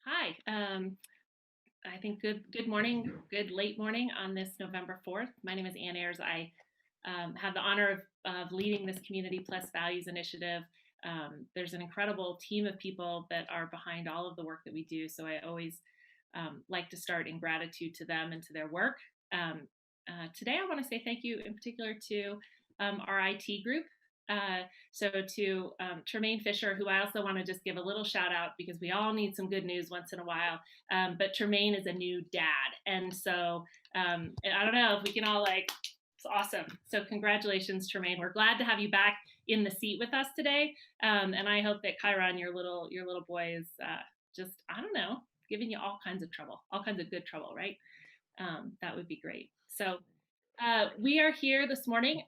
Hi. I think good morning, good late morning on this November 4th. My name is Ann Ayers. I have the honor of leading this Community Plus Values initiative. There's an incredible team of people that are behind all of the work that we do. So I always like to start in gratitude to them and to their work. Today, I want to say thank you in particular to our IT group. So to Tremaine Fisher, who I also want to just give a little shout out because we all need some good news once in a while. But Tremaine is a new dad. And so I don't know if we can all it's awesome. So congratulations, Tremaine. We're glad to have you back in the seat with us today. And I hope that Chiron, your little boy is just, I don't know, giving you all kinds of trouble, all kinds of good trouble, right? That would be great. So we are here this morning.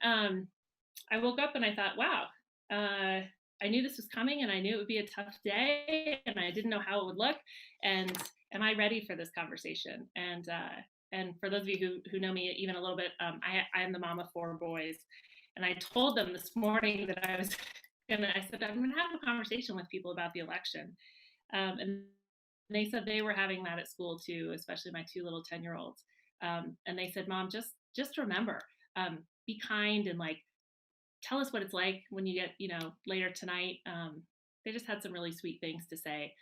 I woke up and I thought, wow, I knew this was coming and I knew it would be a tough day and I didn't know how it would look. And am I ready for this conversation? And for those of you who know me even a little bit, I am the mom of 4 boys. And I told them this morning that I said, I'm going to have a conversation with people about the election. And they said they were having that at school too, especially my 2 little 10-year-olds. And they said, Mom, just remember, be kind and tell us what it's like when you get, later tonight. They just had some really sweet things to say.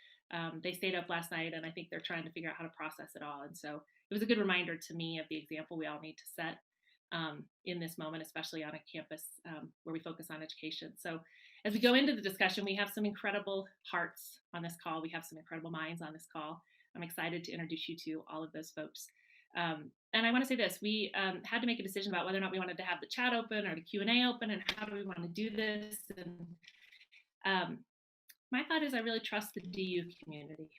They stayed up last night and I think they're trying to figure out how to process it all. And so it was a good reminder to me of the example we all need to set in this moment, especially on a campus where we focus on education. So as we go into the discussion, we have some incredible hearts on this call. We have some incredible minds on this call. I'm excited to introduce you to all of those folks. And I want to say this, we had to make a decision about whether or not we wanted to have the chat open or the Q&A open and how do we want to do this. And my thought is I really trust the DU community.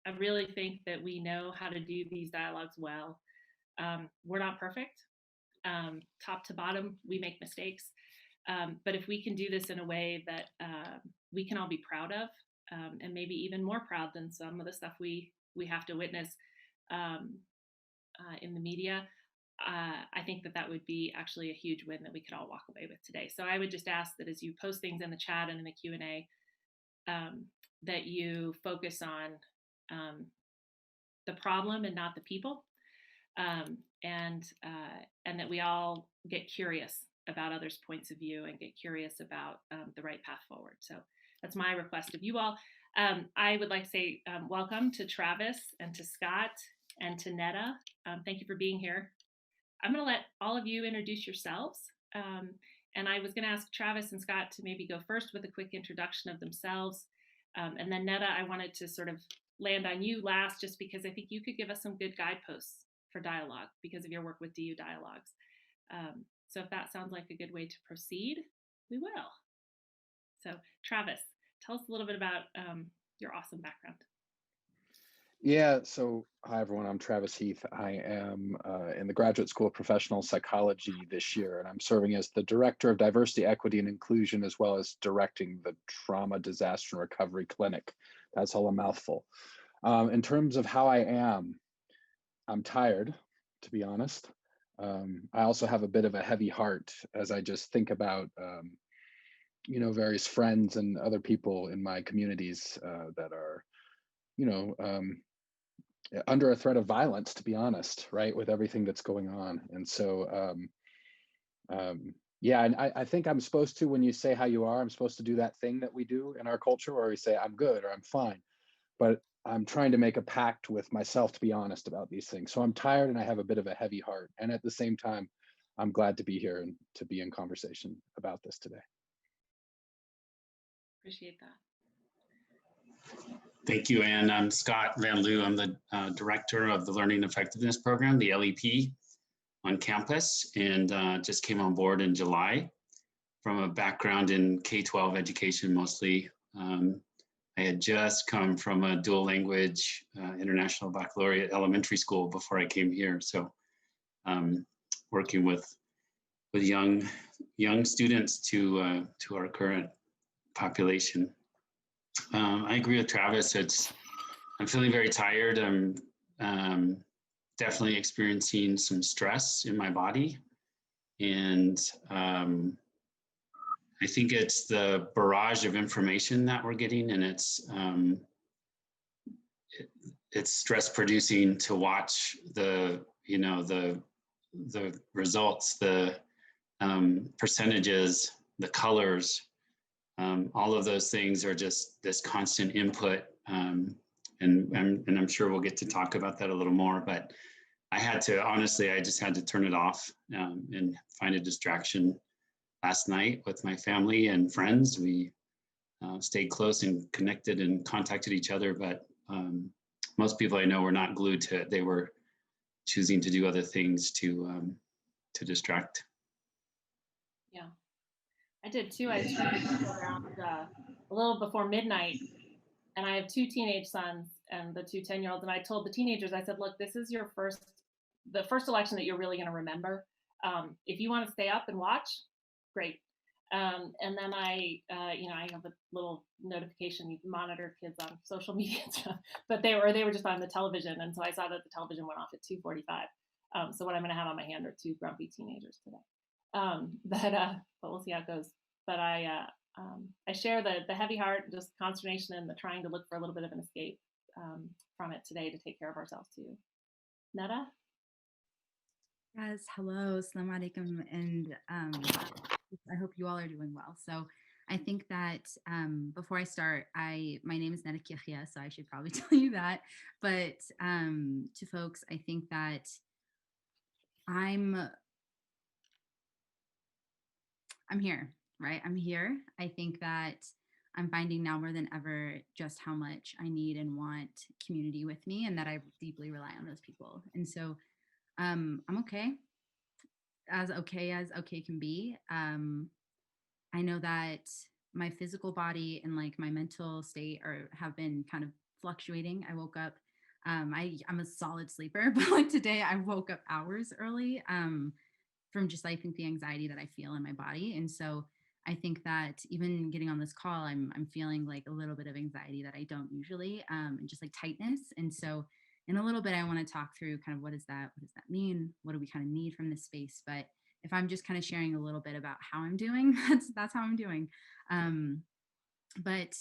I really think that we know how to do these dialogues well. We're not perfect. Top to bottom, we make mistakes. But if we can do this in a way that we can all be proud of, and maybe even more proud than some of the stuff we have to witness in the media, I think that would be actually a huge win that we could all walk away with today. So I would just ask that as you post things in the chat and in the Q&A, that you focus on the problem and not the people, and that we all get curious about others' points of view and get curious about the right path forward. So that's my request of you all. I would like to say welcome to Travis and to Scott and to Netta. Thank you for being here. I'm going to let all of you introduce yourselves. And I was going to ask Travis and Scott to maybe go first with a quick introduction of themselves. And then Netta, I wanted to sort of land on you last, just because I think you could give us some good guideposts for dialogue because of your work with DU Dialogues. So if that sounds like a good way to proceed, we will. So Travis, tell us a little bit about your awesome background. Yeah, so hi everyone, I'm Travis Heath. I am in the Graduate School of Professional Psychology this year, and I'm serving as the Director of Diversity, Equity, and Inclusion, as well as directing the Trauma, Disaster, and Recovery Clinic. That's all a mouthful. In terms of how I am, I'm tired, to be honest. I also have a bit of a heavy heart as I just think about various friends and other people in my communities that are under a threat of violence, to be honest, right, with everything that's going on. And so yeah, and I think I'm supposed to, when you say how you are, I'm supposed to do that thing that we do in our culture where we say I'm good or I'm fine, but I'm trying to make a pact with myself to be honest about these things. So I'm tired and I have a bit of a heavy heart, and at the same time I'm glad to be here and to be in conversation about this today. Appreciate that. Thank you, Ann. I'm Scott Van Loo. I'm the director of the Learning Effectiveness Program, the LEP, on campus, and just came on board in July from a background in K-12 education mostly. I had just come from a dual language international baccalaureate elementary school before I came here. So working with young students to our current population. I agree with Travis. I'm feeling very tired. I'm definitely experiencing some stress in my body. And I think it's the barrage of information that we're getting, and it's stress producing to watch the, you know, the results, the percentages, the colors, all of those things are just this constant input. And I'm sure we'll get to talk about that a little more, but I had to, honestly, I just had to turn it off and find a distraction last night with my family and friends. We stayed close and connected and contacted each other, but most people I know were not glued to it. They were choosing to do other things to distract. Yeah, I did too. I tweeted around a little before midnight, and I have two teenage sons and the two 10-year-olds. And I told the teenagers, I said, look, this is the first election that you're really going to remember. If you want to stay up and watch, great. And then I have a little notification, you monitor kids on social media and stuff, but they were just on the television. And so I saw that the television went off at 2:45. So what I'm going to have on my hand are two grumpy teenagers today. But we'll see how it goes. But I share the heavy heart, just consternation, and the trying to look for a little bit of an escape from it today to take care of ourselves too. Netta? Yes, hello, Assalamu alaikum, and I hope you all are doing well. So I think that before I start, my name is Netta Kiachia, so I should probably tell you that. But to folks, I think that I'm here, right? I'm here. I think that I'm finding now more than ever just how much I need and want community with me, and that I deeply rely on those people. And so I'm okay as okay can be. I know that my physical body and like my mental state have been kind of fluctuating. I woke up, I'm a solid sleeper, but like today I woke up hours early from just, I think, the anxiety that I feel in my body. And so I think that even getting on this call, I'm feeling like a little bit of anxiety that I don't usually, and just like tightness. And so in a little bit, I want to talk through kind of what does that mean? What do we kind of need from this space? But if I'm just kind of sharing a little bit about how I'm doing, that's how I'm doing. But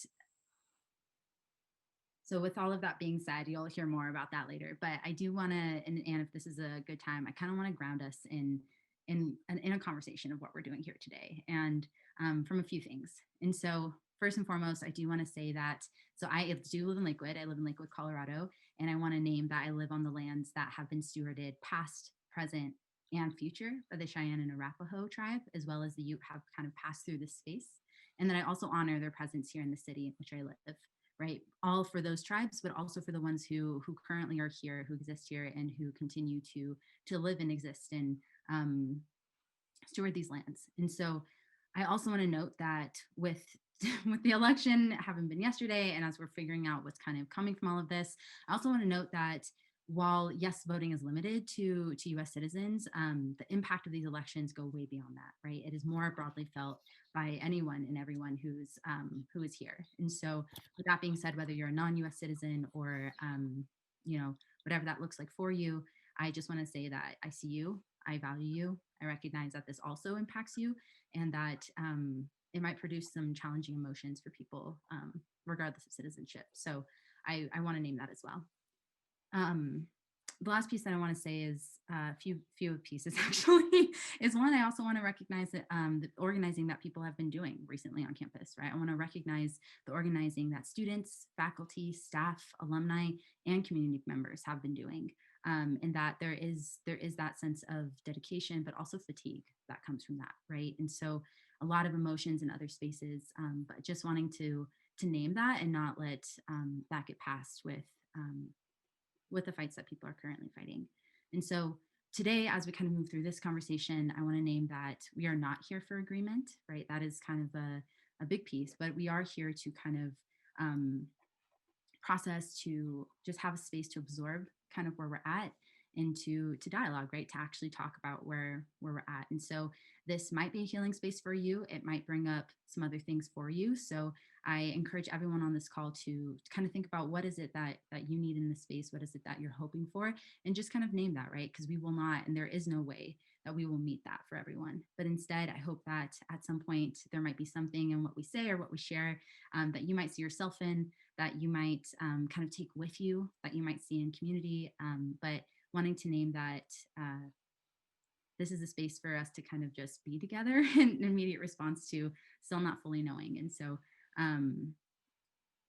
so with all of that being said, you'll hear more about that later. But I do want to, and if this is a good time, I kind of want to ground us in a conversation of what we're doing here today, and from a few things. And so first and foremost, I do want to say that, so I do live in Lakewood. I live in Lakewood, Colorado, and I want to name that I live on the lands that have been stewarded past, present, and future by the Cheyenne and Arapaho tribe, as well as the Ute have kind of passed through this space. And then I also honor their presence here in the city in which I live, right? All for those tribes, but also for the ones who currently are here, who exist here, and who continue to live and exist and steward these lands. And so I also want to note that with the election having been yesterday, and as we're figuring out what's kind of coming from all of this, I also want to note that while yes, voting is limited to U.S. citizens, the impact of these elections go way beyond that, right? It is more broadly felt by anyone and everyone who is here. And so with that being said, whether you're a non-U.S. citizen or, whatever that looks like for you, I just want to say that I see you, I value you, I recognize that this also impacts you, and that it might produce some challenging emotions for people, regardless of citizenship. So I want to name that as well. The last piece that I want to say is a few pieces actually is one, I also want to recognize that the organizing that people have been doing recently on campus, right? I want to recognize the organizing that students, faculty, staff, alumni, and community members have been doing, and that there is that sense of dedication, but also fatigue that comes from that, right? And so a lot of emotions in other spaces, but just wanting to name that and not let that get past with the fights that people are currently fighting. And so today, as we kind of move through this conversation, I want to name that we are not here for agreement, right? That is kind of a big piece, but we are here to kind of process, to just have a space to absorb kind of where we're at, and to dialogue, right? To actually talk about where we're at. And so this might be a healing space for you. It might bring up some other things for you. So I encourage everyone on this call to kind of think about what is it that you need in this space? What is it that you're hoping for? And just kind of name that, right? Because we will not, and there is no way that we will meet that for everyone. But instead, I hope that at some point there might be something in what we say or what we share that you might see yourself in, that you might kind of take with you, that you might see in community, but wanting to name that this is a space for us to kind of just be together in immediate response to still not fully knowing. And so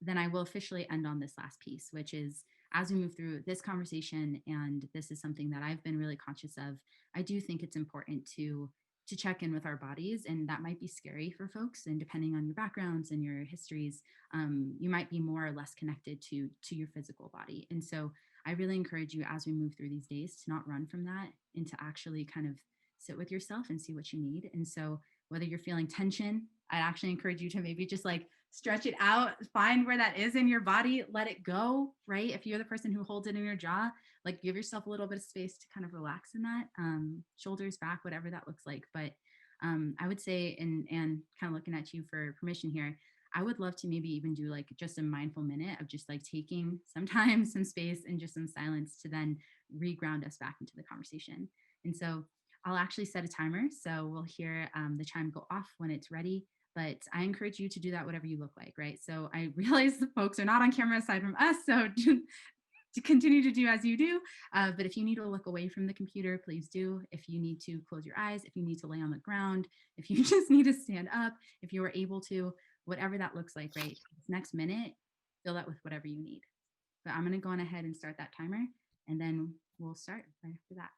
then I will officially end on this last piece, which is, as we move through this conversation, and this is something that I've been really conscious of, I do think it's important to check in with our bodies, and that might be scary for folks. And depending on your backgrounds and your histories, you might be more or less connected to your physical body. And so I really encourage you, as we move through these days, to not run from that and to actually kind of sit with yourself and see what you need. And so whether you're feeling tension, I'd actually encourage you to maybe just like stretch it out, find where that is in your body, let it go, right? If you're the person who holds it in your jaw, like give yourself a little bit of space to kind of relax in that, shoulders back, whatever that looks like. But I would say, and kind of looking at you for permission here, I would love to maybe even do like just a mindful minute of just like taking some time, some space, and just some silence to then reground us back into the conversation. And so I'll actually set a timer. So we'll hear the chime go off when it's ready. But I encourage you to do that whatever you look like, right? So I realize the folks are not on camera aside from us, so to continue to do as you do. But if you need to look away from the computer, please do. If you need to close your eyes, if you need to lay on the ground, if you just need to stand up, if you are able to, whatever that looks like, right? This next minute, fill that with whatever you need. But I'm going to go on ahead and start that timer, and then we'll start right after that.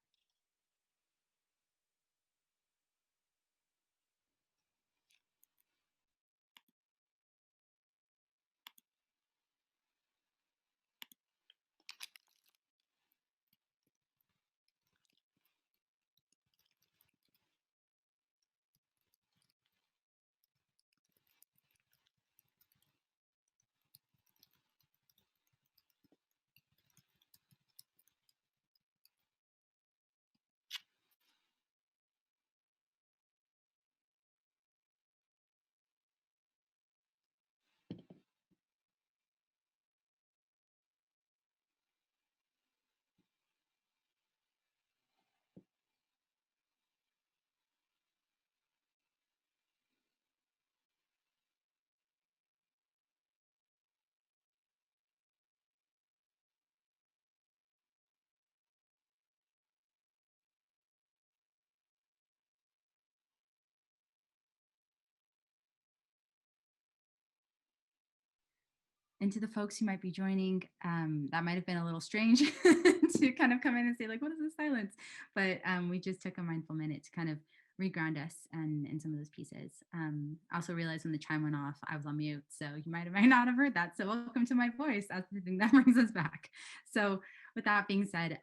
And to the folks who might be joining, that might have been a little strange to kind of come in and say, like, what is this silence? But we just took a mindful minute to kind of reground us and some of those pieces. I also realized when the chime went off, I was on mute. So you might or might not have heard that. So welcome to my voice. That's the thing that brings us back. So with that being said,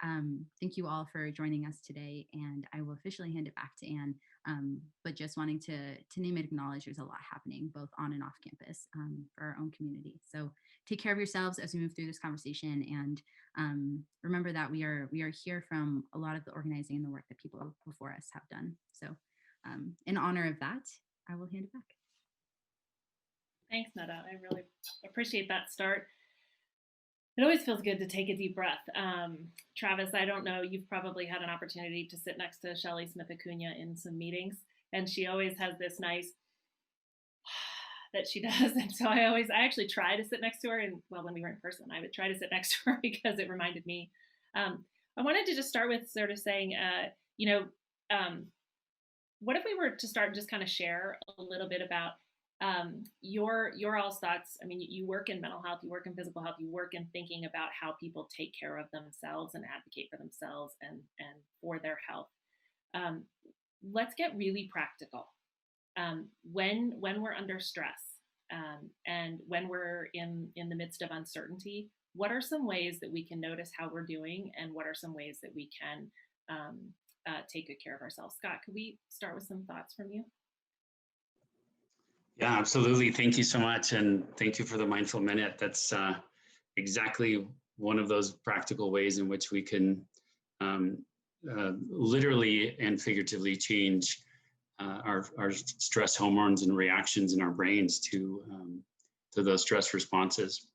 thank you all for joining us today. And I will officially hand it back to Anne. But just wanting to name and acknowledge there's a lot happening both on and off campus for our own community. So take care of yourselves as we move through this conversation, and remember that we are here from a lot of the organizing and the work that people before us have done. So in honor of that, I will hand it back. Thanks, Nada. I really appreciate that start. It always feels good to take a deep breath. Travis, I don't know, you've probably had an opportunity to sit next to Shelley Smith-Acuna in some meetings, and she always has this nice that she does. And so I actually try to sit next to her, and well, when we were in person, I would try to sit next to her because it reminded me. I wanted to just start with sort of saying, what if we were to start and just kind of share a little bit about your all's thoughts. I mean, you work in mental health, you work in physical health, you work in thinking about how people take care of themselves and advocate for themselves and for their health. Let's get really practical. When we're under stress and when we're in the midst of uncertainty, what are some ways that we can notice how we're doing, and what are some ways that we can take good care of ourselves? Scott, could we start with some thoughts from you? Yeah, absolutely. Thank you so much. And thank you for the mindful minute. That's exactly one of those practical ways in which we can literally and figuratively change our stress hormones and reactions in our brains to those stress responses.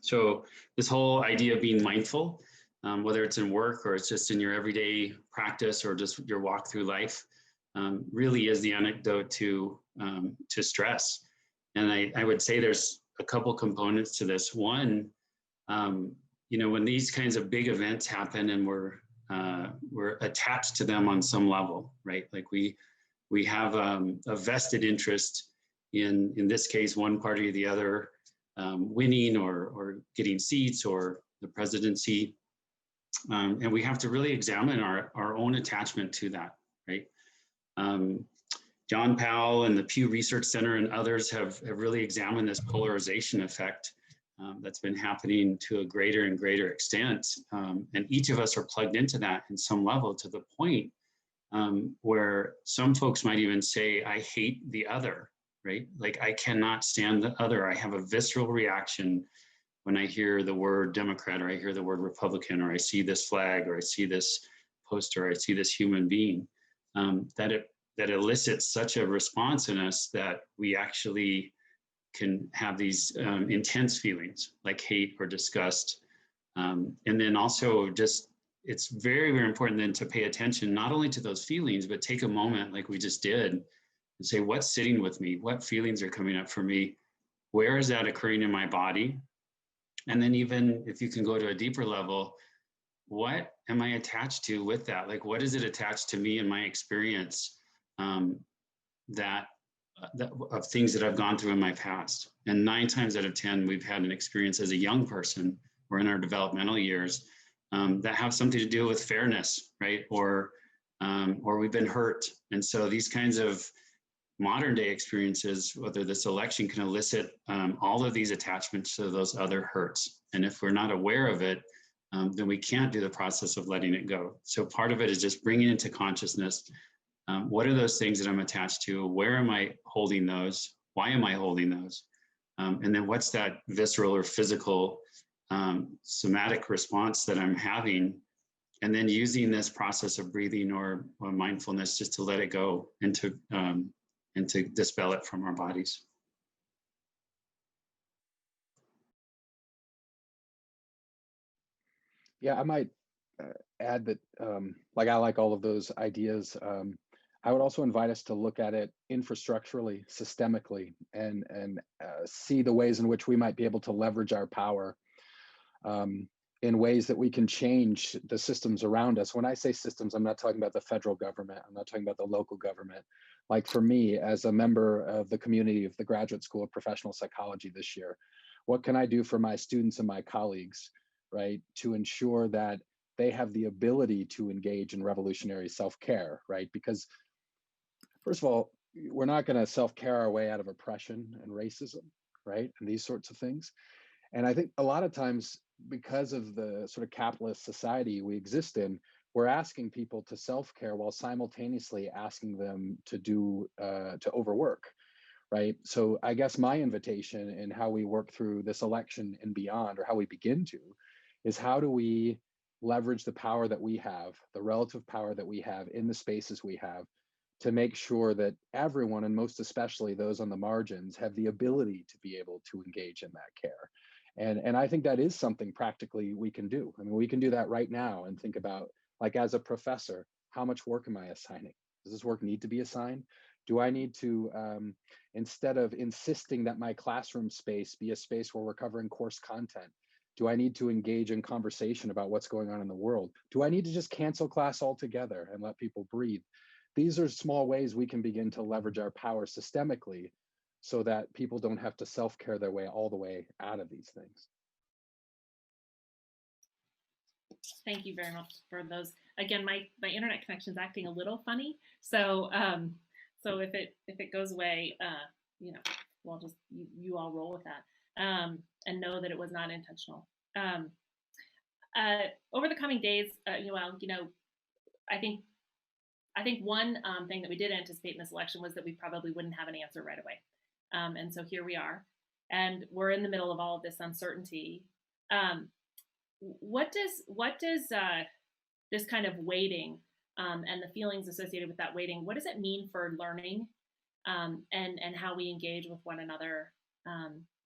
So this whole idea of being mindful, whether it's in work or it's just in your everyday practice or just your walk through life, really is the antidote to stress. And I would say there's a couple components to this. One, when these kinds of big events happen and we're attached to them on some level, right? Like we have a vested interest in this case, one party or the other winning or getting seats or the presidency. And we have to really examine our own attachment to that, right? John Powell and the Pew Research Center and others have really examined this polarization effect that's been happening to a greater and greater extent. And each of us are plugged into that in some level, to the point where some folks might even say, I hate the other, right? Like, I cannot stand the other. I have a visceral reaction when I hear the word Democrat, or I hear the word Republican, or I see this flag, or I see this poster, or I see this human being, that elicits such a response in us that we actually can have these intense feelings like hate or disgust. And then also just, it's very, very important then to pay attention, not only to those feelings, but take a moment like we just did and say, what's sitting with me? What feelings are coming up for me? Where is that occurring in my body? And then even if you can go to a deeper level, what am I attached to with that? Like, what is it attached to me and my experience that of things that I've gone through in my past? And 9 times out of 10, we've had an experience as a young person or in our developmental years that have something to do with fairness, right? Or we've been hurt. And so these kinds of modern day experiences, whether this election can elicit all of these attachments to those other hurts. And if we're not aware of it, then we can't do the process of letting it go. So part of it is just bringing into consciousness, what are those things that I'm attached to? Where am I holding those? Why am I holding those? And then what's that visceral or physical somatic response that I'm having? And then using this process of breathing or mindfulness just to let it go and to dispel it from our bodies. Yeah, I might add that, like, I like all of those ideas. I would also invite us to look at it infrastructurally, systemically, and see the ways in which we might be able to leverage our power in ways that we can change the systems around us. When I say systems, I'm not talking about the federal government. I'm not talking about the local government. Like, for me, as a member of the community of the Graduate School of Professional Psychology this year, what can I do for my students and my colleagues, right, to ensure that they have the ability to engage in revolutionary self-care, right? Because first of all, we're not going to self-care our way out of oppression and racism, right? And these sorts of things. And I think a lot of times, because of the sort of capitalist society we exist in, we're asking people to self-care while simultaneously asking them to to overwork, right? So I guess my invitation in how we work through this election and beyond, or how we begin to, is how do we leverage the power that we have, the relative power that we have in the spaces we have, to make sure that everyone, and most especially those on the margins, have the ability to be able to engage in that care. And I think that is something practically we can do. I mean, we can do that right now and think about, like, as a professor, how much work am I assigning? Does this work need to be assigned? Do I need to, instead of insisting that my classroom space be a space where we're covering course content, do I need to engage in conversation about what's going on in the world? Do I need to just cancel class altogether and let people breathe? These are small ways we can begin to leverage our power systemically, so that people don't have to self-care their way all the way out of these things. Thank you very much for those. Again, my internet connection is acting a little funny, so so if it goes away, we'll just you all roll with that, and know that it was not intentional. Over the coming days, I think one thing that we did anticipate in this election was that we probably wouldn't have an answer right away. And so here we are, and we're in the middle of all of this uncertainty. What does this kind of waiting and the feelings associated with that waiting, what does it mean for learning and how we engage with one another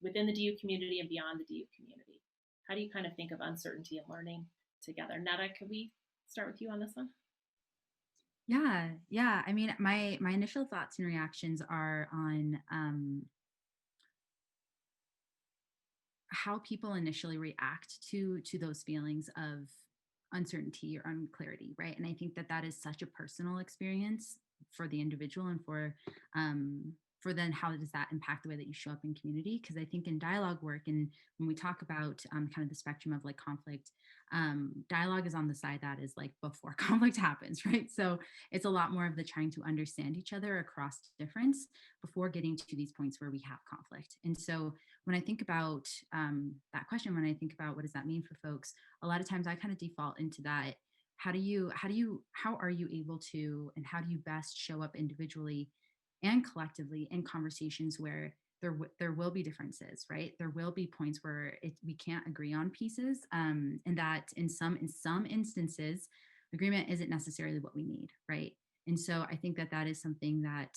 within the DU community and beyond the DU community? How do you kind of think of uncertainty and learning together. Netta, could we start with you on this one? Yeah. I mean, my initial thoughts and reactions are on how people initially react to those feelings of uncertainty or unclarity, right? And I think that that is such a personal experience for the individual, and for then how does that impact the way that you show up in community? Because I think in dialogue work, and when we talk about kind of the spectrum of like conflict, dialogue is on the side that is like before conflict happens, right? So it's a lot more of the trying to understand each other across difference before getting to these points where we have conflict. And so when I think about that question, when I think about what does that mean for folks, a lot of times I kind of default into that. How are you able to, and how do you best show up individually and collectively in conversations where there will be differences, right? There will be points where we can't agree on pieces, and that in some instances, agreement isn't necessarily what we need, right? And so I think that that is something that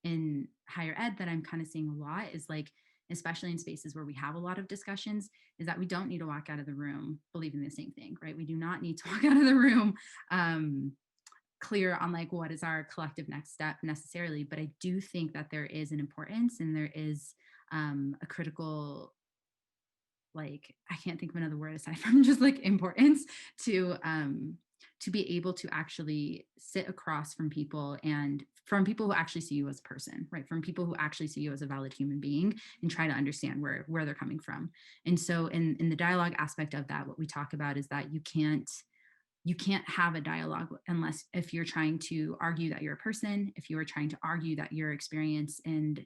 in higher ed that I'm kind of seeing a lot is like, especially in spaces where we have a lot of discussions, is that we don't need to walk out of the room believing the same thing, right? We do not need to walk out of the room clear on like what is our collective next step necessarily. But I do think that there is an importance, and there is a critical, like, I can't think of another word aside from just like importance to be able to actually sit across from people, and from people who actually see you as a person, right? From people who actually see you as a valid human being, and try to understand where they're coming from. And so in the dialogue aspect of that, what we talk about is that you can't have a dialogue unless, if you're trying to argue that you're a person, if you are trying to argue that your experience and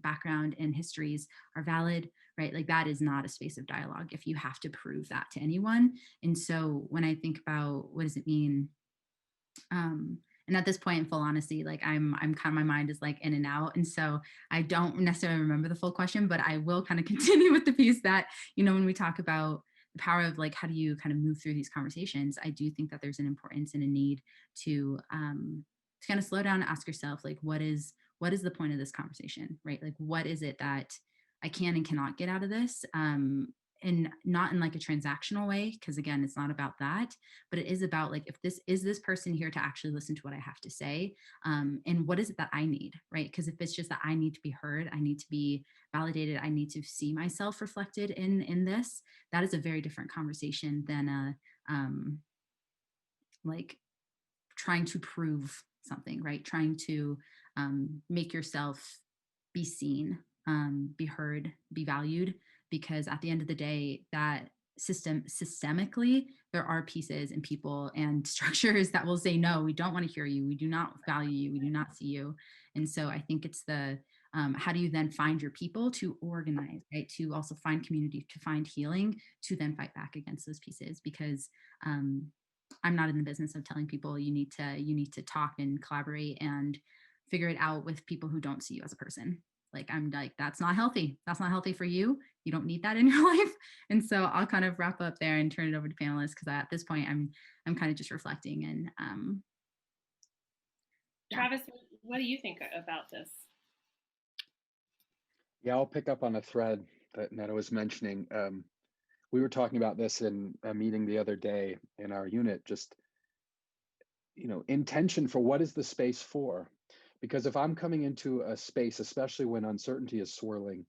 background and histories are valid, right? Like that is not a space of dialogue if you have to prove that to anyone. And so when I think about what does it mean, and at this point, in full honesty, like I'm kind of, my mind is like in and out, and so I don't necessarily remember the full question, but I will kind of continue with the piece that, you know, when we talk about the power of like how do you kind of move through these conversations, I do think that there's an importance and a need to kind of slow down and ask yourself, like, what is the point of this conversation, right? Like, what is it that I can and cannot get out of this? And not in like a transactional way, because again, it's not about that, but it is about like, if this person here to actually listen to what I have to say, and what is it that I need, right? Because if it's just that I need to be heard, I need to be validated, I need to see myself reflected in this, that is a very different conversation than like trying to prove something, right? Trying to make yourself be seen, be heard, be valued, because at the end of the day, that systemically, there are pieces and people and structures that will say, no, we don't want to hear you. We do not value you. We do not see you. And so I think it's the, how do you then find your people to organize, right? To also find community, to find healing, to then fight back against those pieces, because I'm not in the business of telling people you need to talk and collaborate and figure it out with people who don't see you as a person. Like, I'm like, that's not healthy. That's not healthy for you. You don't need that in your life. And so I'll kind of wrap up there and turn it over to panelists, because at this point I'm kind of just reflecting. And Travis, what do you think about this? Yeah, I'll pick up on a thread that Netta was mentioning. We were talking about this in a meeting the other day in our unit, just, you know, intention for what is the space for? Because if I'm coming into a space, especially when uncertainty is swirling,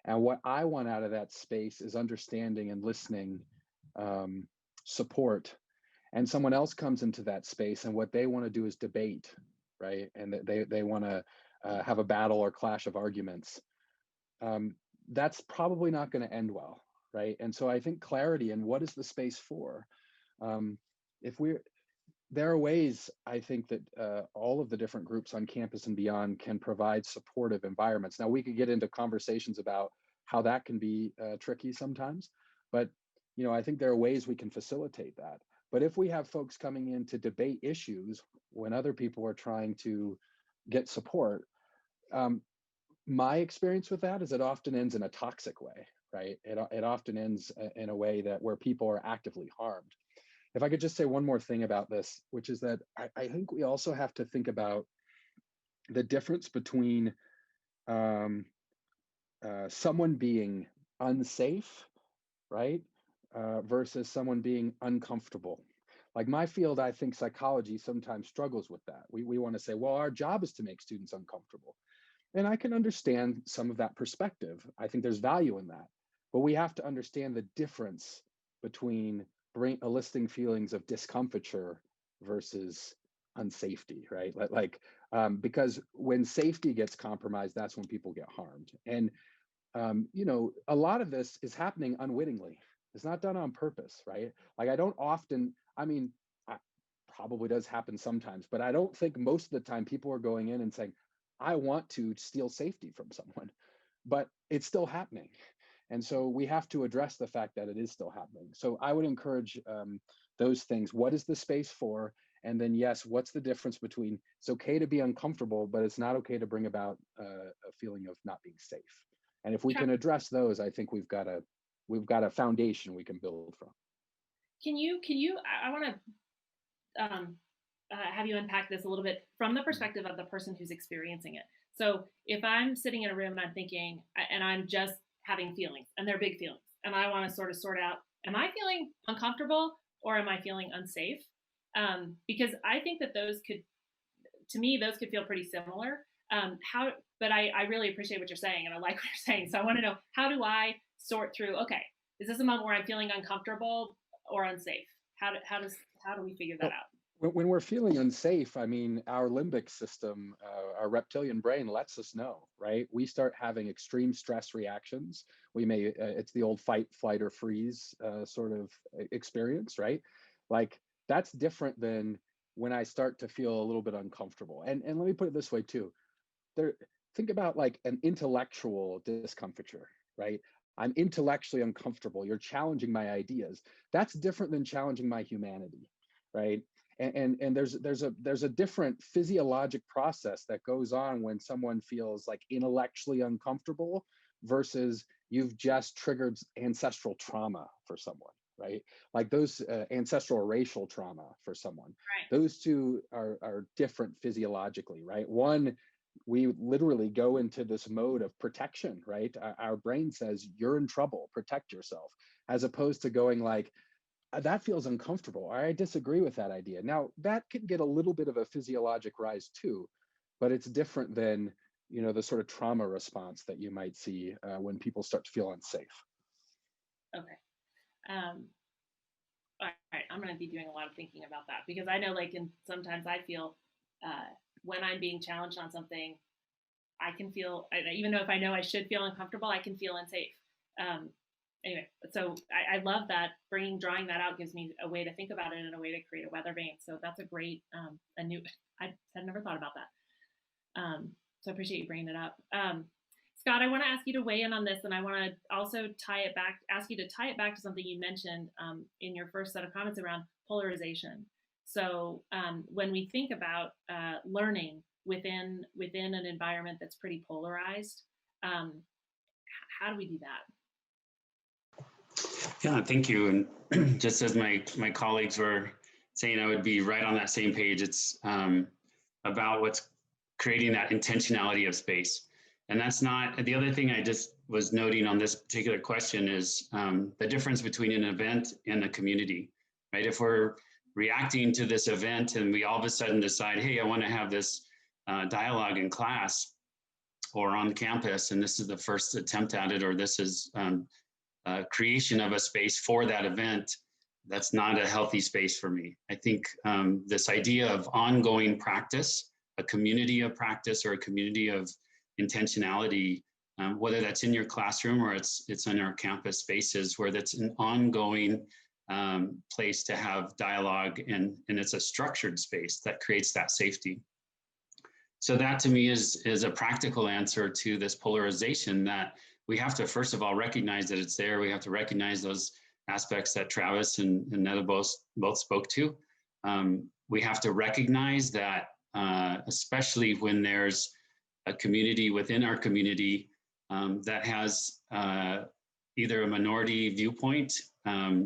and what I want out of that space is understanding and listening, support, and someone else comes into that space and what they want to do is debate, right? And they want to have a battle or clash of arguments. That's probably not going to end well, right? And so I think clarity and what is the space for? If we're There are ways, I think, that all of the different groups on campus and beyond can provide supportive environments. Now, we could get into conversations about how that can be tricky sometimes, but you know, I think there are ways we can facilitate that. But if we have folks coming in to debate issues when other people are trying to get support, my experience with that is it often ends in a toxic way, right? It often ends in a way that where people are actively harmed. If I could just say one more thing about this, which is that I think we also have to think about the difference between someone being unsafe, right? versus someone being uncomfortable. Like my field, I think psychology sometimes struggles with that. We want to say, well, our job is to make students uncomfortable. And I can understand some of that perspective. I think there's value in that. But we have to understand the difference between eliciting feelings of discomfiture versus unsafety, right? Because when safety gets compromised, that's when people get harmed. And a lot of this is happening unwittingly. It's not done on purpose, right? Like I don't often, I mean, I, probably does happen sometimes, but I don't think most of the time people are going in and saying, I want to steal safety from someone, but it's still happening. And so we have to address the fact that it is still happening. So I would encourage those things. What is the space for? And then, yes, what's the difference between it's okay to be uncomfortable, but it's not okay to bring about a feeling of not being safe. And if we can address those, I think we've got a foundation we can build from. I want to have you unpack this a little bit from the perspective of the person who's experiencing it. So if I'm sitting in a room and I'm thinking, and I'm just having feelings, and they're big feelings, and I want to sort out, am I feeling uncomfortable or am I feeling unsafe? Because I think that those could feel pretty similar. But I really appreciate what you're saying, and I like what you're saying. So I want to know, how do I sort through, okay, is this a moment where I'm feeling uncomfortable or unsafe? How do we figure that out? When we're feeling unsafe, I mean, our limbic system, our reptilian brain lets us know, right? We start having extreme stress reactions. It's the old fight, flight, or freeze sort of experience, right? Like that's different than when I start to feel a little bit uncomfortable. And let me put it this way too. Think about like an intellectual discomfiture, right? I'm intellectually uncomfortable. You're challenging my ideas. That's different than challenging my humanity, right? And there's a different physiologic process that goes on when someone feels like intellectually uncomfortable versus you've just triggered ancestral trauma for someone, right? Like those ancestral or racial trauma for someone. Right. Those two are different physiologically, right? One, we literally go into this mode of protection, right? Our brain says you're in trouble, protect yourself, as opposed to going like, that feels uncomfortable. I disagree with that idea. Now that can get a little bit of a physiologic rise too, but it's different than the sort of trauma response that you might see when people start to feel unsafe. Okay. All right. I'm going to be doing a lot of thinking about that, because I know sometimes I feel when I'm being challenged on something, I can feel, even though if I know I should feel uncomfortable, I can feel unsafe. Anyway, so I love that drawing that out gives me a way to think about it and a way to create a weather vane. So that's a great, I had never thought about that. So I appreciate you bringing it up. Scott, I want to ask you to weigh in on this, and I want to also ask you to tie it back to something you mentioned in your first set of comments around polarization. So when we think about learning within an environment that's pretty polarized, how do we do that? Yeah, thank you. And just as my colleagues were saying, I would be right on that same page. It's about what's creating that intentionality of space. And that's not, the other thing I just was noting on this particular question is the difference between an event and a community, right? If we're reacting to this event and we all of a sudden decide, hey, I want to have this dialogue in class or on campus, and this is the first attempt at it, or this is creation of a space for that event, that's not a healthy space for me. I think this idea of ongoing practice, a community of practice or a community of intentionality, whether that's in your classroom or it's in our campus spaces, where that's an ongoing place to have dialogue, and it's a structured space that creates that safety. So that to me is a practical answer to this polarization, that we have to, first of all, recognize that it's there. We have to recognize those aspects that Travis and Netta both spoke to. We have to recognize that, especially when there's a community within our community that has either a minority viewpoint, a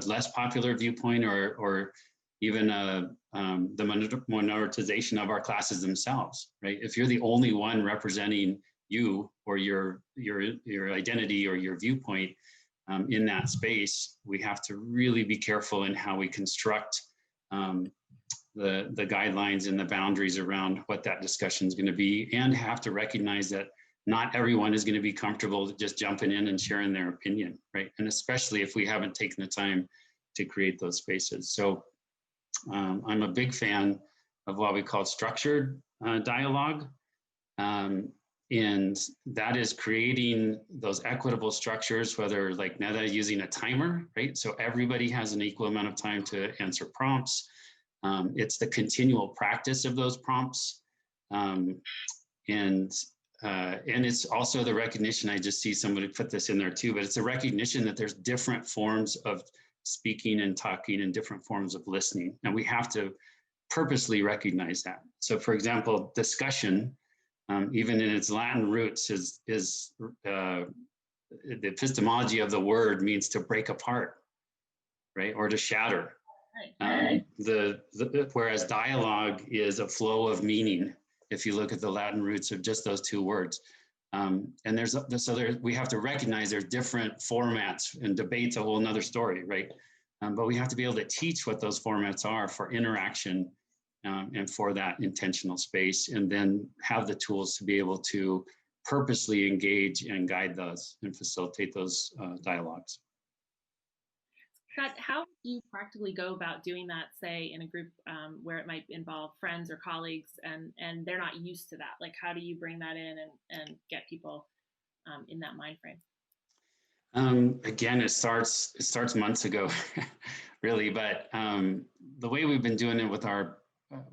less popular viewpoint, or even the minoritization of our classes themselves, right? If you're the only one representing you or your identity or your viewpoint, in that space, we have to really be careful in how we construct the guidelines and the boundaries around what that discussion is going to be, and have to recognize that not everyone is going to be comfortable just jumping in and sharing their opinion, right? And especially if we haven't taken the time to create those spaces. So I'm a big fan of what we call structured dialogue. And that is creating those equitable structures, whether like Neda using a timer, right? So everybody has an equal amount of time to answer prompts. It's the continual practice of those prompts. And it's also the recognition, I just see somebody put this in there too, but it's a recognition that there's different forms of speaking and talking and different forms of listening. And we have to purposely recognize that. So for example, discussion, even in its Latin roots, is the epistemology of the word means to break apart, right? Or to shatter. Whereas dialogue is a flow of meaning, if you look at the Latin roots of just those two words. And we have to recognize there's different formats, and debate's a whole nother story, right? But we have to be able to teach what those formats are for interaction and for that intentional space, and then have the tools to be able to purposely engage and guide those and facilitate those dialogues. Scott, how do you practically go about doing that, say, in a group where it might involve friends or colleagues, and they're not used to that? Like, how do you bring that in and get people in that mind frame? Again, it starts months ago, really. But the way we've been doing it with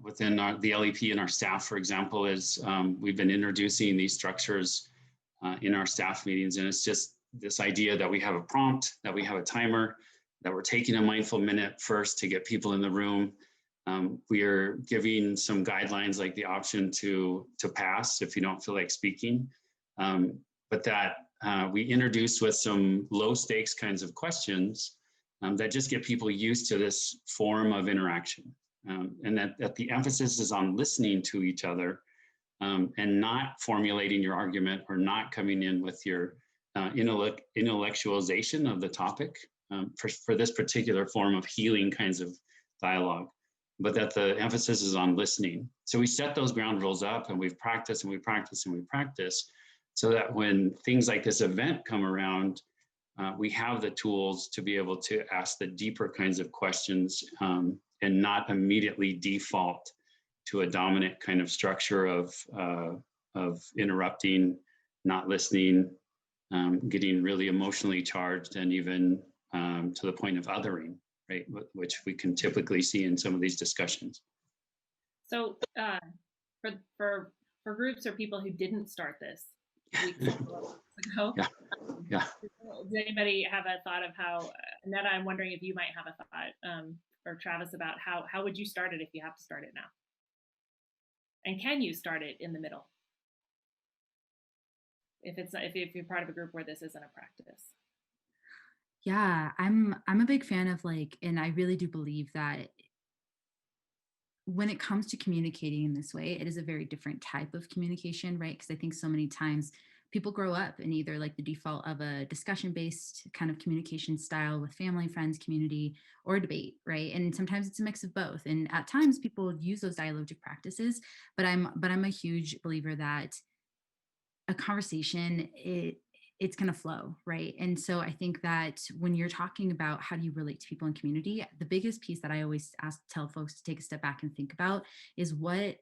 within the LEP and our staff, for example, is we've been introducing these structures in our staff meetings, and it's just this idea that we have a prompt, that we have a timer, that we're taking a mindful minute first to get people in the room. We are giving some guidelines, like the option to pass if you don't feel like speaking, but that we introduce with some low stakes kinds of questions that just get people used to this form of interaction. And that the emphasis is on listening to each other and not formulating your argument, or not coming in with your intellectualization of the topic for this particular form of healing kinds of dialogue, but that the emphasis is on listening. So we set those ground rules up, and we've practiced and we practice and we practice, so that when things like this event come around, we have the tools to be able to ask the deeper kinds of questions and not immediately default to a dominant kind of structure of interrupting, not listening, getting really emotionally charged, and even to the point of othering, right? Which we can typically see in some of these discussions. So for groups or people who didn't start this weeks ago, yeah. Does anybody have a thought of how, Neda, I'm wondering if you might have a thought, or Travis, about how would you start it if you have to start it now? And can you start it in the middle? If you're part of a group where this isn't a practice? Yeah, I'm a big fan of, like, and I really do believe that when it comes to communicating in this way, it is a very different type of communication, right? Because I think so many times people grow up in either like the default of a discussion-based kind of communication style with family, friends, community, or debate, right? And sometimes it's a mix of both. And at times people use those dialogic practices, but I'm a huge believer that a conversation, it's going to flow, right? And so I think that when you're talking about how do you relate to people in community, the biggest piece that I always tell folks to take a step back and think about is what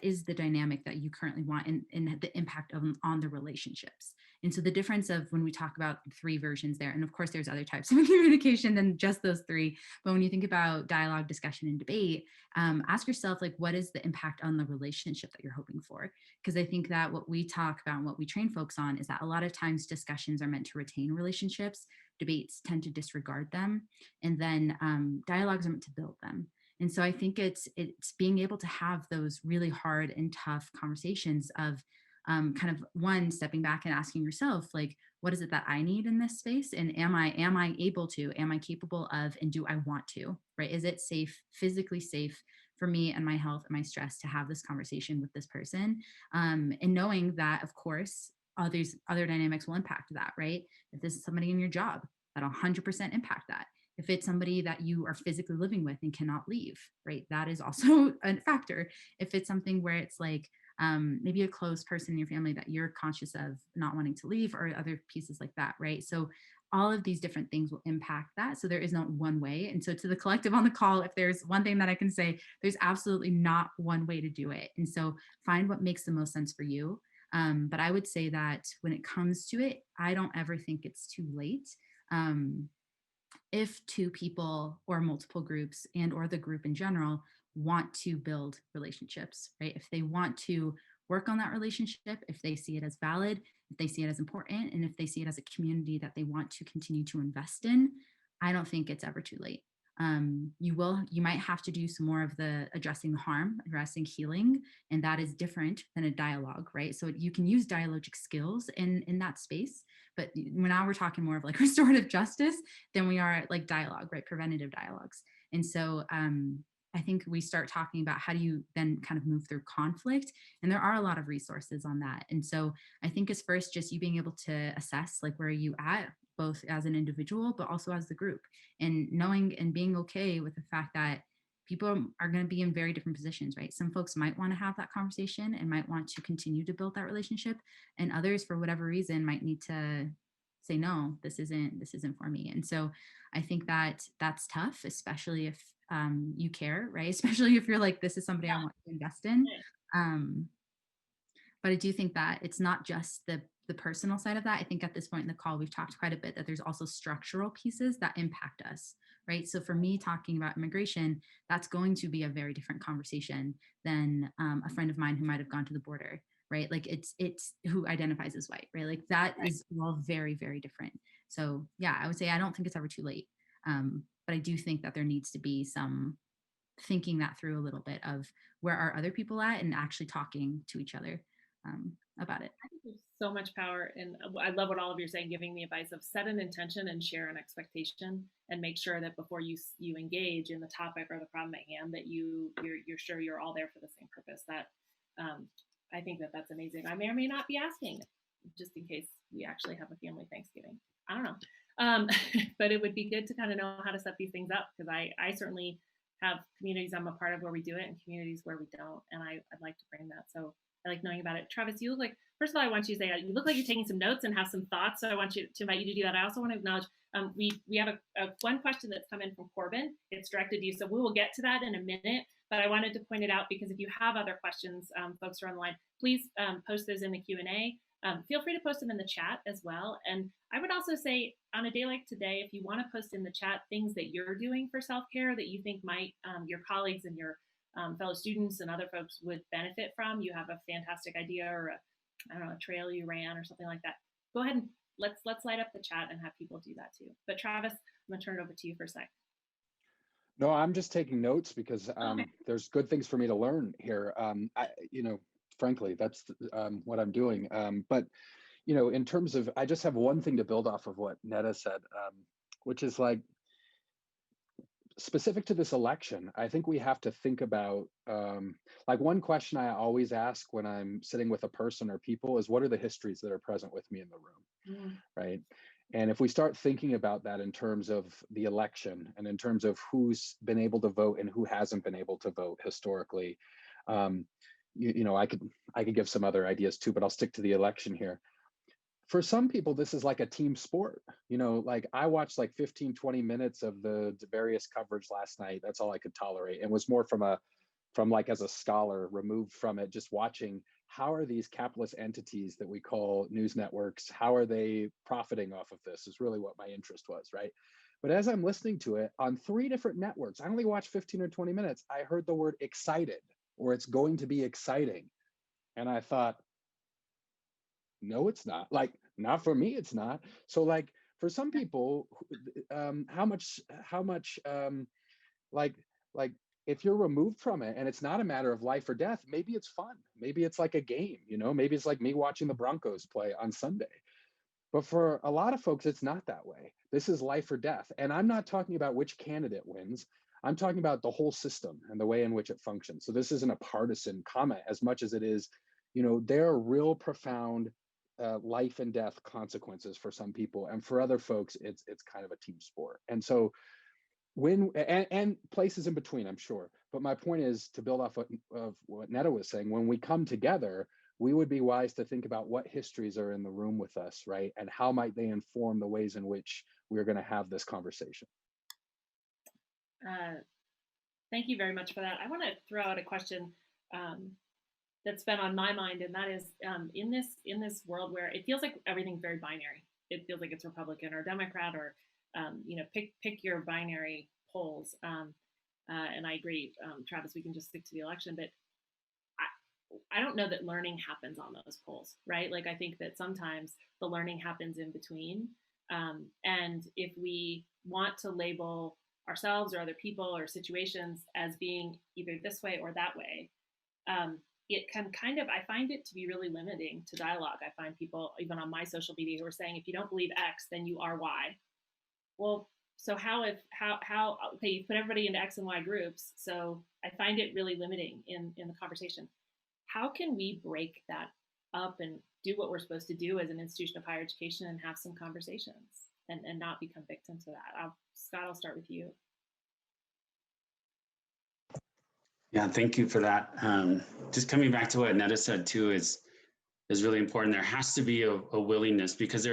is the dynamic that you currently want, and the impact on the relationships. And so the difference of when we talk about three versions there, and of course there's other types of communication than just those three, but when you think about dialogue, discussion, and debate, ask yourself, like, what is the impact on the relationship that you're hoping for? Because I think that what we talk about and what we train folks on is that a lot of times discussions are meant to retain relationships, debates tend to disregard them, and then dialogues are meant to build them. And so I think it's being able to have those really hard and tough conversations of kind of, one, stepping back and asking yourself, like, what is it that I need in this space? And am I able to, am I capable of, and do I want to, right? Is it safe, physically safe for me and my health and my stress to have this conversation with this person? And knowing that, of course, other dynamics will impact that, right? If this is somebody in your job, that'll 100% impact that. If it's somebody that you are physically living with and cannot leave, right? That is also a factor. If it's something where it's like maybe a close person in your family that you're conscious of not wanting to leave, or other pieces like that, right? So all of these different things will impact that. So there is not one way. And so to the collective on the call, if there's one thing that I can say, there's absolutely not one way to do it. And so find what makes the most sense for you. But I would say that when it comes to it, I don't ever think it's too late. If two people or multiple groups and or the group in general want to build relationships, right? If they want to work on that relationship, if they see it as valid, if they see it as important, and if they see it as a community that they want to continue to invest in, I don't think it's ever too late. You might have to do some more of the addressing the harm, addressing healing, and that is different than a dialogue, right? So you can use dialogic skills in that space, but now we're talking more of like restorative justice than we are like dialogue, right? Preventative dialogues. And so I think we start talking about how do you then kind of move through conflict, and there are a lot of resources on that. And so I think it's first just you being able to assess like where are you at, both as an individual but also as the group, and knowing and being okay with the fact that people are going to be in very different positions, right? Some folks might want to have that conversation and might want to continue to build that relationship, and others for whatever reason might need to say no, this isn't for me. And so I think that that's tough, especially if you care, right? Especially if you're like, this is somebody I want to invest in. But I do think that it's not just the personal side of that. I think at this point in the call, we've talked quite a bit that there's also structural pieces that impact us, right? So for me, talking about immigration, that's going to be a very different conversation than a friend of mine who might have gone to the border, right? Like it's who identifies as white, right? Like that is all very, very different. So yeah, I would say I don't think it's ever too late. But I do think that there needs to be some thinking that through a little bit of where are other people at and actually talking to each other about it. I think there's so much power in. I love what all of you are saying, giving the advice of set an intention and share an expectation, and make sure that before you engage in the topic or the problem at hand, that you're sure you're all there for the same purpose. That I think that that's amazing. I may or may not be asking, just in case we actually have a family Thanksgiving. I don't know, but it would be good to kind of know how to set these things up, because I certainly have communities I'm a part of where we do it and communities where we don't, and I'd like to bring that. So I like knowing about it. Travis, you look like, first of all, I want you to say, you look like you're taking some notes and have some thoughts. So I want to invite you to do that. I also want to acknowledge we have a one question that's come in from Corbin. It's directed to you. So we will get to that in a minute, but I wanted to point it out because if you have other questions, folks are on the line, please post those in the Q&A. Feel free to post them in the chat as well. And I would also say on a day like today, if you want to post in the chat things that you're doing for self-care that you think might your colleagues and your fellow students and other folks would benefit from, you have a fantastic idea or a trail you ran or something like that, go ahead and let's light up the chat and have people do that too. But Travis, I'm gonna turn it over to you for a sec. No, I'm just taking notes because there's good things for me to learn here. Frankly, that's what I'm doing. But in terms of, I just have one thing to build off of what Netta said, which is like, specific to this election, I think we have to think about, like one question I always ask when I'm sitting with a person or people is, what are the histories that are present with me in the room, right? And if we start thinking about that in terms of the election and in terms of who's been able to vote and who hasn't been able to vote historically, I could give some other ideas too, but I'll stick to the election here. For some people, this is like a team sport. Like I watched like 15, 20 minutes of the various coverage last night. That's all I could tolerate. And was more from like as a scholar removed from it, just watching how are these capitalist entities that we call news networks, how are they profiting off of this is really what my interest was, right? But as I'm listening to it on 3 different networks, I only watched 15 or 20 minutes, I heard the word excited, or it's going to be exciting. And I thought, no, it's not. Like, not for me, it's not. So like for some people, how much like if you're removed from it and it's not a matter of life or death, maybe it's fun. Maybe it's like a game, maybe it's like me watching the Broncos play on Sunday. But for a lot of folks, it's not that way. This is life or death. And I'm not talking about which candidate wins. I'm talking about the whole system and the way in which it functions. So this isn't a partisan comment as much as it is, there are real profound life and death consequences for some people, and for other folks, it's kind of a team sport. And so and places in between, I'm sure. But my point is to build off of what Netta was saying. When we come together, we would be wise to think about what histories are in the room with us, right? And how might they inform the ways in which we're going to have this conversation. Thank you very much for that. I want to throw out a question that's been on my mind, and that is in this world where it feels like everything's very binary. It feels like it's Republican or Democrat, or pick your binary polls. And I agree, Travis. We can just stick to the election, but I don't know that learning happens on those polls, right? Like I think that sometimes the learning happens in between. And if we want to label ourselves or other people or situations as being either this way or that way, it can I find it to be really limiting to dialogue. I find people, even on my social media, who are saying, if you don't believe X, then you are Y. Well, so how okay, you put everybody into X and Y groups. So I find it really limiting in the conversation. How can we break that up and do what we're supposed to do as an institution of higher education and have some conversations and not become victims of that? Scott, I'll start with you. Yeah, thank you for that. Just coming back to what Netta said too is really important. There has to be a willingness, because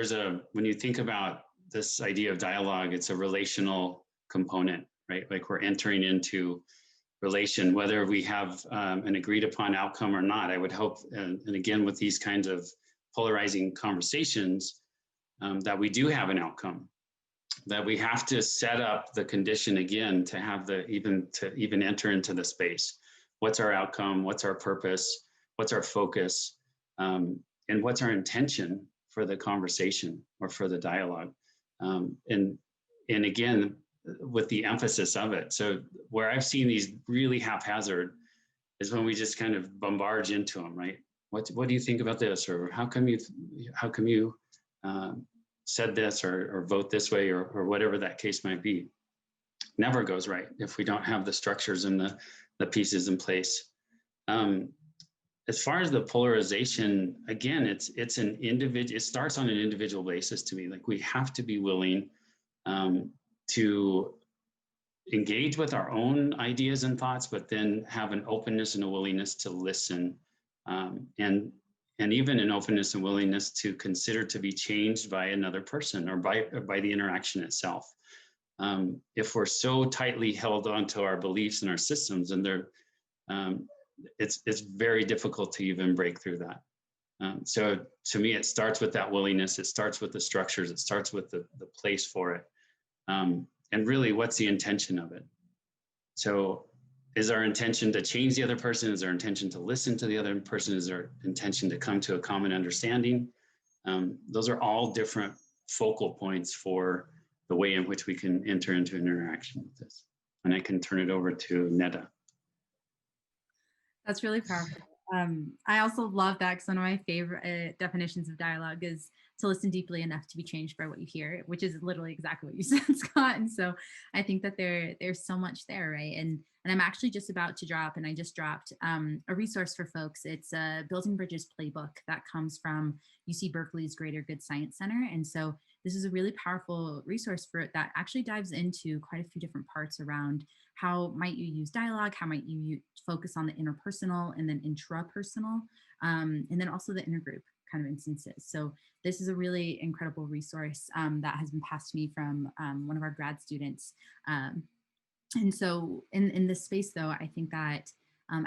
when you think about this idea of dialogue, it's a relational component, right? Like we're entering into relation, whether we have an agreed upon outcome or not. I would hope, and again, with these kinds of polarizing conversations, that we do have an outcome, that we have to set up the condition again to have even enter into the space. What's our outcome? What's our purpose? What's our focus? And what's our intention for the conversation or for the dialogue? And again, with the emphasis of it. So where I've seen these really haphazard is when we just kind of bombard into them, right? What do you think about this? Or how come you said this, or vote this way, or whatever that case might be? Never goes right if we don't have the structures and the pieces in place. As far as the polarization, again, it's an individual. It starts on an individual basis to me. Like we have to be willing to engage with our own ideas and thoughts, but then have an openness and a willingness to listen, and even an openness and willingness to consider to be changed by another person or by the interaction itself. If we're so tightly held onto our beliefs and our systems, and it's very difficult to even break through that. So to me, it starts with that willingness. It starts with the structures. It starts with the place for it. And really, what's the intention of it? So is our intention to change the other person? Is our intention to listen to the other person? Is our intention to come to a common understanding? Those are all different focal points for the way in which we can enter into an interaction with this. And I can turn it over to Netta. That's really powerful. I also love that, because one of my favorite definitions of dialogue is to listen deeply enough to be changed by what you hear, which is literally exactly what you said, Scott. And so I think that there's so much there, right? And I'm actually just about to drop, and I just dropped a resource for folks. It's a Building Bridges playbook that comes from UC Berkeley's Greater Good Science Center. And so this is a really powerful resource for it that actually dives into quite a few different parts around how might you use dialogue, how might you focus on the interpersonal and then intrapersonal, and then also the intergroup kind of instances. So this is a really incredible resource that has been passed to me from one of our grad students. And so in this space, though, I think that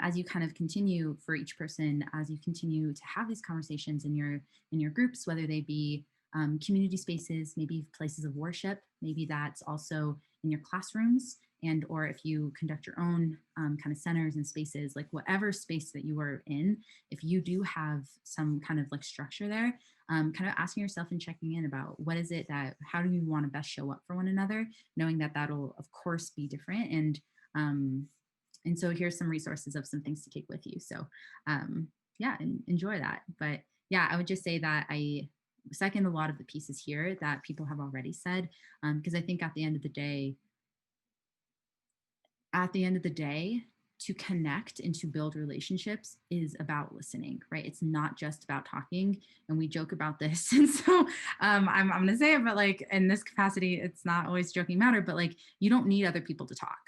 as you kind of continue for each person, as you continue to have these conversations in your groups, whether they be community spaces, maybe places of worship, maybe that's also in your classrooms, and or if you conduct your own kind of centers and spaces, like whatever space that you are in, if you do have some kind of like structure there, kind of asking yourself and checking in about what is it that, how do you want to best show up for one another, knowing that that'll of course be different. And so here's some resources of some things to take with you. So yeah, enjoy that. But yeah, I would just say that I second a lot of the pieces here that people have already said, because I think at the end of the day, to connect and to build relationships is about listening, right? It's not just about talking. And we joke about this. And so I'm going to say it, but like in this capacity, it's not always joking matter, but like you don't need other people to talk,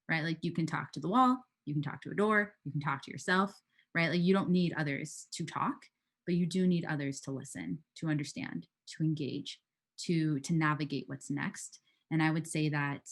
right? Like you can talk to the wall, you can talk to a door, you can talk to yourself, right? Like you don't need others to talk, but you do need others to listen, to understand, to engage, to navigate what's next. And I would say that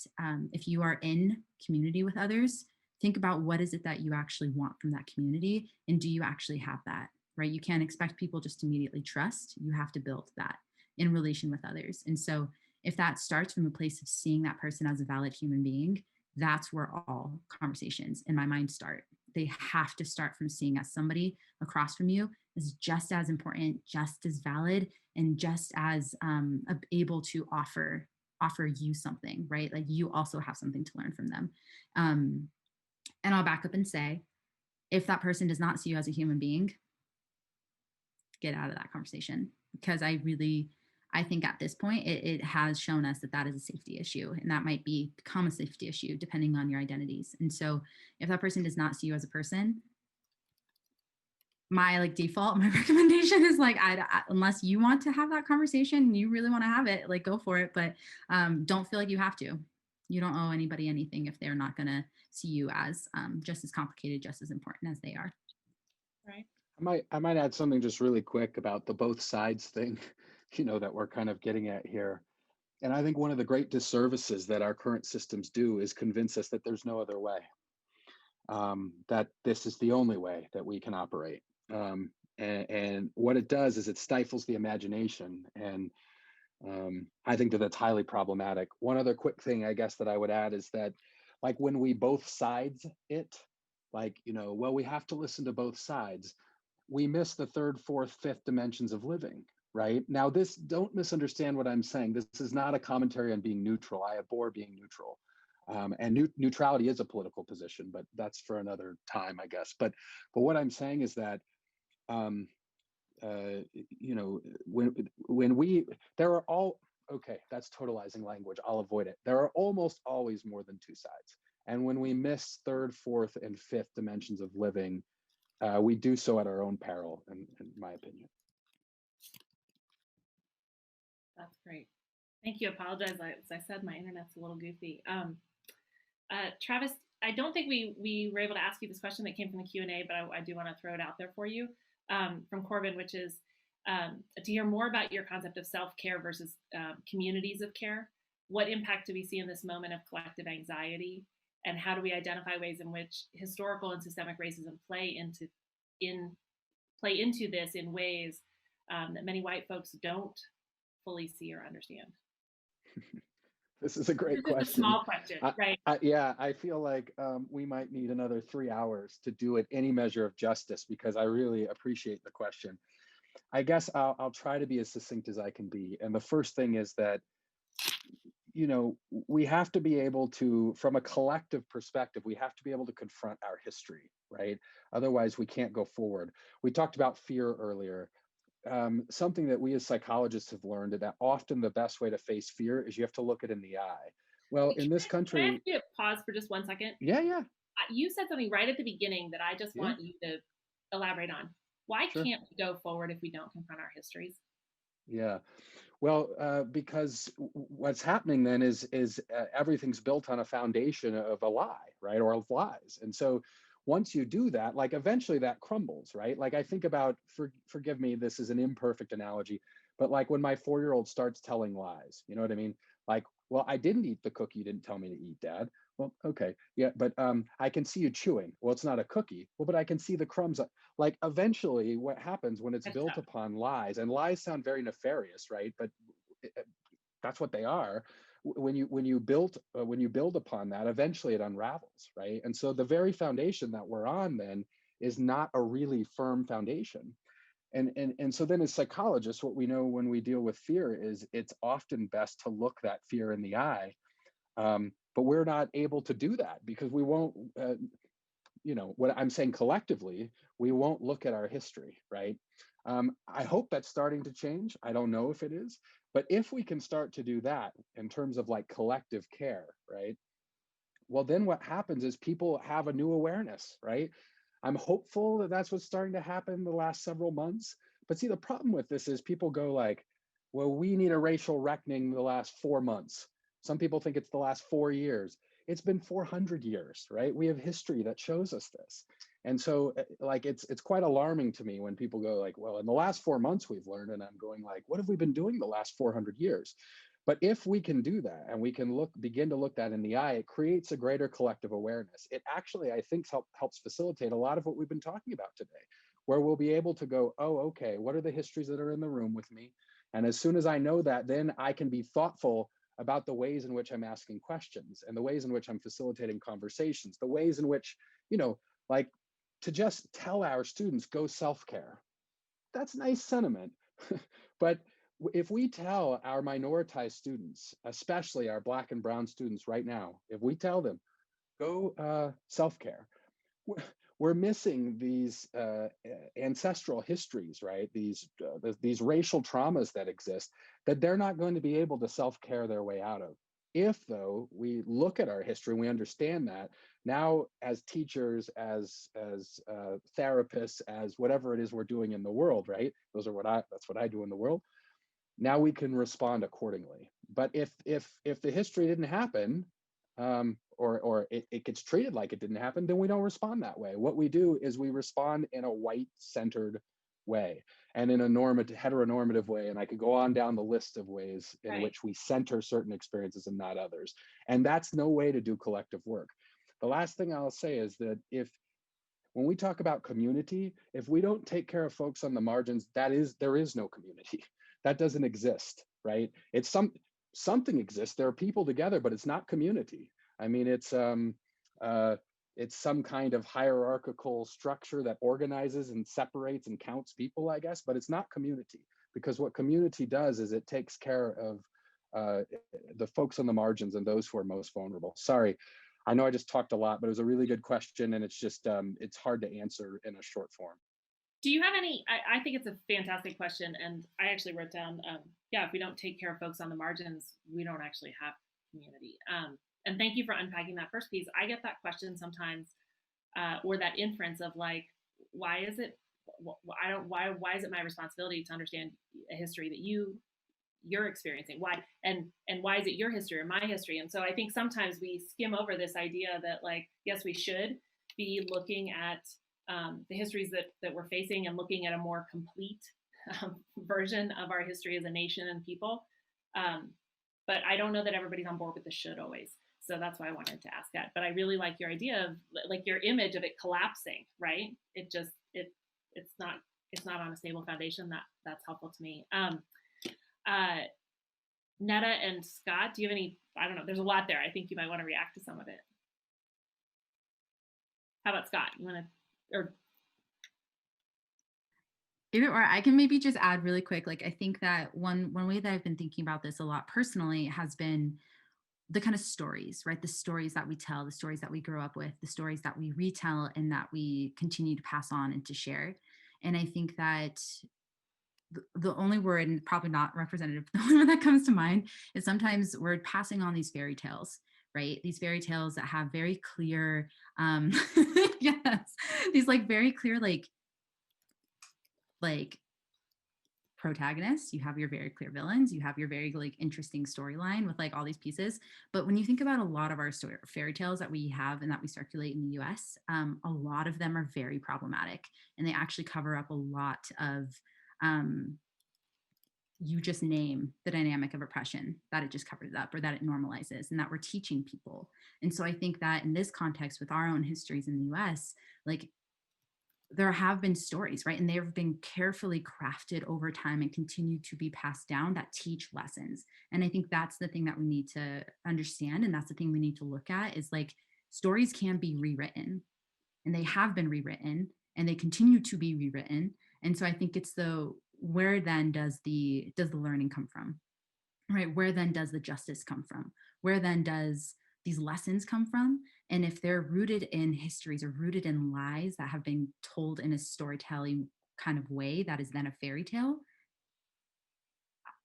if you are in community with others, think about what is it that you actually want from that community, and do you actually have that, right? You can't expect people just to immediately trust. You have to build that in relation with others. And so if that starts from a place of seeing that person as a valid human being, that's where all conversations in my mind start. They have to start from seeing as somebody across from you is just as important, just as valid, and just as able to offer you something, right? Like you also have something to learn from them. And I'll back up and say, if that person does not see you as a human being, get out of that conversation, because I think at this point, it has shown us that that is a safety issue, and that might become a safety issue depending on your identities. And so if that person does not see you as a person, my recommendation is like, unless you want to have that conversation and you really want to have it, like go for it. But don't feel like you have to. You don't owe anybody anything if they're not going to see you as just as complicated, just as important as they are. Right. I might add something just really quick about the both sides thing, that we're kind of getting at here. And I think one of the great disservices that our current systems do is convince us that there's no other way, that this is the only way that we can operate. And what it does is it stifles the imagination. And I think that that's highly problematic. One other quick thing, I guess, that I would add is that, like, when we both sides it, like, well, we have to listen to both sides. We miss the third, fourth, fifth dimensions of living, right? Now, don't misunderstand what I'm saying. This is not a commentary on being neutral. I abhor being neutral. And neutrality is a political position, but that's for another time, I guess. But what I'm saying is that, when there are all, okay, that's totalizing language. I'll avoid it. There are almost always more than two sides. And when we miss third, fourth, and fifth dimensions of living, we do so at our own peril, in my opinion. That's great. Thank you. Apologize. As I said, my internet's a little goofy. Travis, I don't think we were able to ask you this question that came from the Q&A, but I do want to throw it out there for you from Corbin, which is to hear more about your concept of self-care versus communities of care. What impact do we see in this moment of collective anxiety? And how do we identify ways in which historical and systemic racism play into this in ways that many white folks don't fully see or understand? This is a great question. It's a small question, right? I feel like we might need another 3 hours to do it any measure of justice, because I really appreciate the question. I guess I'll try to be as succinct as I can be. And the first thing is that, we have to be able to, from a collective perspective, we have to be able to confront our history, right? Otherwise, we can't go forward. We talked about fear earlier. Something that we as psychologists have learned, that often the best way to face fear is you have to look it in the eye. Well, in this country, can I ask you to pause for just 1 second? Yeah. You said something right at the beginning that I just want you to elaborate on. Why Sure. can't we go forward if we don't confront our histories? Yeah. Well, because what's happening then is everything's built on a foundation of a lie, right? Or of lies. And so once you do that, like, eventually that crumbles, right? Like, I think about, forgive me, this is an imperfect analogy, but like when my 4-year-old starts telling lies, you know what I mean? Like, well, I didn't eat the cookie you didn't tell me to eat, Dad. Well, okay, yeah, but I can see you chewing. Well, it's not a cookie. Well, but I can see the crumbs. Like, eventually, what happens when it's built upon lies, and lies sound very nefarious, right? But that's what they are. When you build upon that, eventually it unravels, right? And so the very foundation that we're on then is not a really firm foundation. And so then, as psychologists, what we know when we deal with fear is it's often best to look that fear in the eye. But we're not able to do that because we won't, what I'm saying collectively, we won't look at our history, right? I hope that's starting to change. I don't know if it is, but if we can start to do that in terms of like collective care, right? well, then what happens is people have a new awareness, right? I'm hopeful that that's what's starting to happen the last several months. But see, the problem with this is people go like, well, we need a racial reckoning the last 4 months. Some people think it's the last 4 years. It's been 400 years, right? We have history that shows us this. And so like it's quite alarming to me when people go like, well, in the last 4 months we've learned, and I'm going like, what have we been doing the last 400 years? But if we can do that and we can begin to look that in the eye, it creates a greater collective awareness. It actually, I think, helps facilitate a lot of what we've been talking about today, where we'll be able to go, oh, okay, what are the histories that are in the room with me? And as soon as I know that, then I can be thoughtful about the ways in which I'm asking questions and the ways in which I'm facilitating conversations, the ways in which, like to just tell our students, go self-care. That's nice sentiment. But if we tell our minoritized students, especially our Black and Brown students right now, if we tell them, go self-care, we're missing these ancestral histories, right? These racial traumas that exist that they're not going to be able to self-care their way out of. If though we look at our history and we understand that now as teachers, as therapists, as whatever it is we're doing in the world, right? That's what I do in the world. Now we can respond accordingly. But if the history didn't happen, or it gets treated like it didn't happen, then we don't respond that way. What we do is we respond in a white-centered way and in a heteronormative way. And I could go on down the list of ways in which we center certain experiences and not others. And that's no way to do collective work. The last thing I'll say is that when we talk about community, if we don't take care of folks on the margins, there is no community. That doesn't exist, right? Something exists. There are people together, but it's not community. I mean, it's some kind of hierarchical structure that organizes and separates and counts people, I guess, but it's not community, because what community does is it takes care of the folks on the margins and those who are most vulnerable. Sorry, I know I just talked a lot, but it was a really good question, and it's just it's hard to answer in a short form. Do you have any? I think it's a fantastic question, and I actually wrote down, yeah, if we don't take care of folks on the margins, we don't actually have community. And thank you for unpacking that first piece. I get that question sometimes, or that inference of like, why is it? Why is it my responsibility to understand a history that you're experiencing? Why and why is it your history or my history? And so I think sometimes we skim over this idea that like, yes, we should be looking at the histories that we're facing and looking at a more complete version of our history as a nation and people. But I don't know that everybody's on board with the should always. So that's why I wanted to ask that. But I really like your idea of like your image of it collapsing, right? It's not on a stable foundation. That's helpful to me. Netta and Scott, do you have any? I don't know. There's a lot there. I think you might want to react to some of it. How about Scott? You want to? Or I can maybe just add really quick. Like, I think that one way that I've been thinking about this a lot personally has been the kind of stories, right? The stories that we tell, the stories that we grew up with, the stories that we retell and that we continue to pass on and to share. And I think that the only word, and probably not representative, the only one that comes to mind is sometimes we're passing on these fairy tales, right? These fairy tales that have very clear, yes, these like very clear, like protagonists. You have your very clear villains. You have your very like interesting storyline with like all these pieces. But when you think about a lot of our fairy tales that we have and that we circulate in the US, a lot of them are very problematic, and they actually cover up a lot of you just name the dynamic of oppression that it just covers up or that it normalizes and that we're teaching people. And so I think that in this context with our own histories in the US, like there have been stories, right? And they have been carefully crafted over time and continue to be passed down that teach lessons. And I think that's the thing that we need to understand. And that's the thing we need to look at is like stories can be rewritten, and they have been rewritten and they continue to be rewritten. And so I think it's where then does the learning come from, right? Where then does the justice come from? Where then does these lessons come from? And if they're rooted in histories or rooted in lies that have been told in a storytelling kind of way that is then a fairy tale,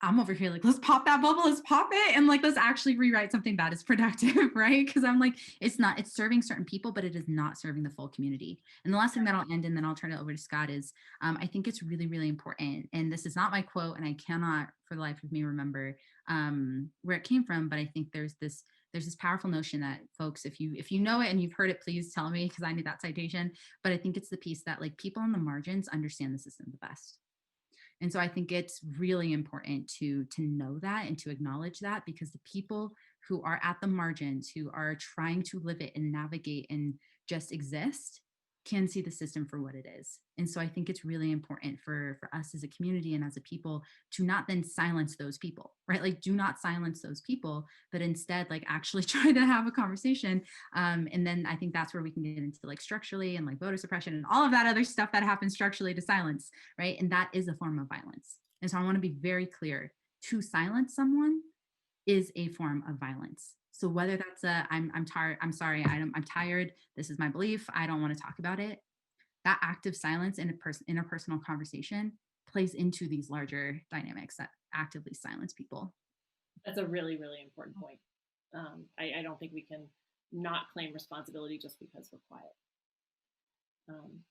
I'm over here like, let's pop that bubble, let's pop it, and like let's actually rewrite something that is productive, right? Because I'm like, it's serving certain people, but it is not serving the full community. And the last thing that I'll end, and then I'll turn it over to Scott, is I think it's really, really important. And this is not my quote, and I cannot for the life of me remember where it came from, but I think there's this powerful notion that, folks, if you know it and you've heard it, please tell me, because I need that citation. But I think it's the piece that like people on the margins understand the system the best. And so I think it's really important to know that and to acknowledge that, because the people who are at the margins, who are trying to live it and navigate and just exist, can see the system for what it is. And so I think it's really important for us as a community and as a people to not then silence those people, right? Like, do not silence those people, but instead like actually try to have a conversation. And then I think that's where we can get into like structurally and like voter suppression and all of that other stuff that happens structurally to silence, right? And that is a form of violence. And so I want to be very clear: to silence someone is a form of violence. So whether that's I'm tired, I'm sorry, I'm tired, this is my belief, I don't want to talk about it, that active silence in a interpersonal conversation plays into these larger dynamics that actively silence people. That's a really, really important point. I don't think we can not claim responsibility just because we're quiet.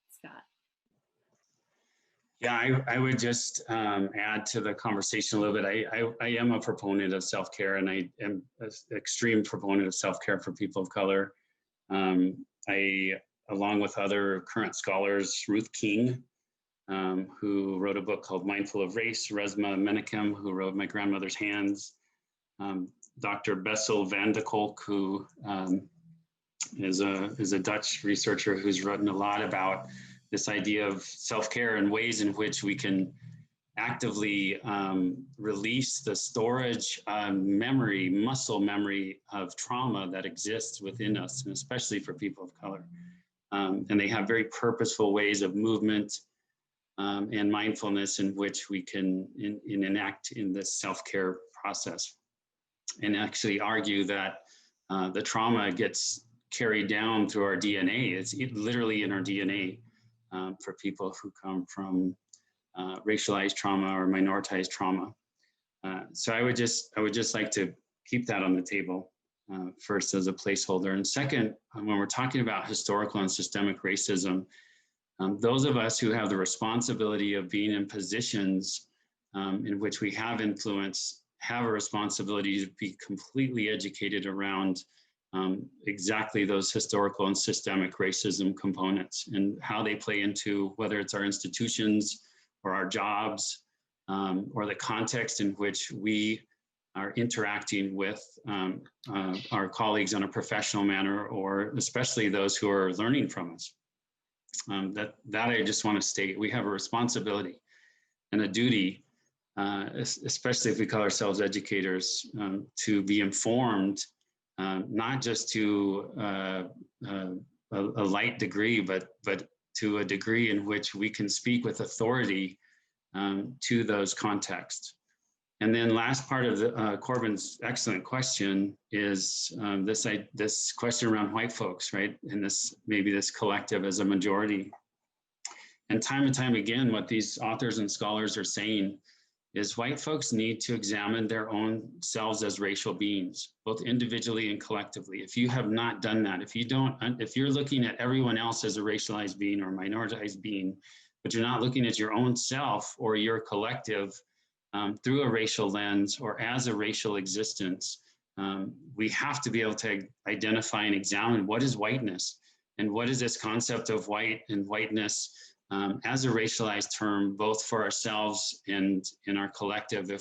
Scott. Yeah, I would just add to the conversation a little bit. I am a proponent of self-care, and I am an extreme proponent of self-care for people of color. I, along with other current scholars, Ruth King, who wrote a book called Mindful of Race, Resma Menakem, who wrote My Grandmother's Hands, Dr. Bessel van de Kolk, who is a Dutch researcher who's written a lot about this idea of self-care and ways in which we can actively release the storage memory, muscle memory of trauma that exists within us, and especially for people of color. And they have very purposeful ways of movement and mindfulness in which we can enact in this self-care process, and actually argue that the trauma gets carried down through our DNA. It's literally in our DNA. For people who come from racialized trauma or minoritized trauma. So I would just like to keep that on the table first as a placeholder. And second, when we're talking about historical and systemic racism, those of us who have the responsibility of being in positions in which we have influence have a responsibility to be completely educated around exactly those historical and systemic racism components and how they play into whether it's our institutions or our jobs or the context in which we are interacting with our colleagues in a professional manner, or especially those who are learning from us. That I just want to state, we have a responsibility and a duty, especially if we call ourselves educators, to be informed, not just to a light degree, but to a degree in which we can speak with authority to those contexts. And then last part of Corbin's excellent question is this question around white folks, right? And maybe this collective as a majority. And time again, what these authors and scholars are saying is white folks need to examine their own selves as racial beings, both individually and collectively. If you have not done that, if you're looking at everyone else as a racialized being or minoritized being, but you're not looking at your own self or your collective through a racial lens or as a racial existence, we have to be able to identify and examine what is whiteness and what is this concept of white and whiteness as a racialized term, both for ourselves and in our collective,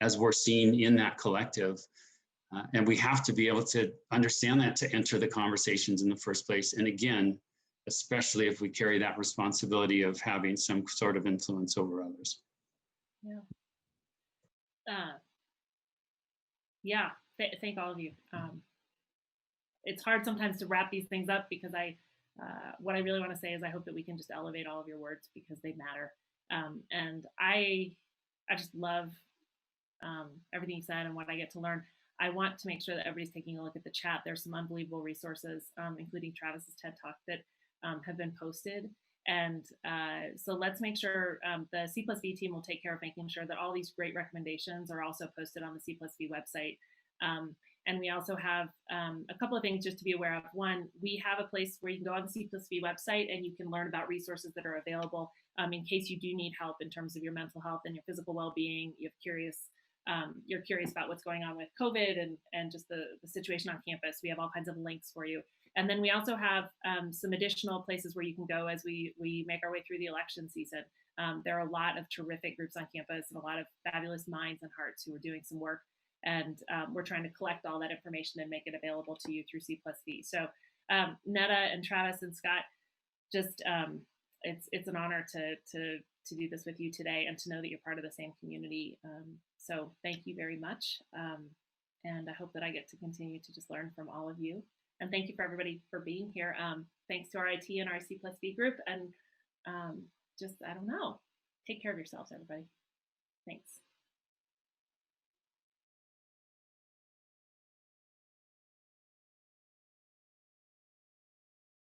as we're seen in that collective. And we have to be able to understand that to enter the conversations in the first place. And again, especially if we carry that responsibility of having some sort of influence over others. Yeah. Thank all of you. It's hard sometimes to wrap these things up because what I really want to say is I hope that we can just elevate all of your words because they matter. And I just love everything you said and what I get to learn. I want to make sure that everybody's taking a look at the chat. There's some unbelievable resources, including Travis's TED Talk, that have been posted. And so let's make sure the C plus V team will take care of making sure that all these great recommendations are also posted on the C plus V website. And we also have a couple of things just to be aware of. One, we have a place where you can go on the C plus V website and you can learn about resources that are available in case you do need help in terms of your mental health and your physical well-being. You're curious about what's going on with COVID and just the situation on campus. We have all kinds of links for you. And then we also have some additional places where you can go as we make our way through the election season. There are a lot of terrific groups on campus and a lot of fabulous minds and hearts who are doing some work. And we're trying to collect all that information and make it available to you through C plus V. So Netta and Travis and Scott, just it's an honor to do this with you today and to know that you're part of the same community. So thank you very much. And I hope that I get to continue to just learn from all of you. And thank you for everybody for being here. Thanks to our IT and our C plus V group. And just, I don't know, take care of yourselves, everybody. Thanks.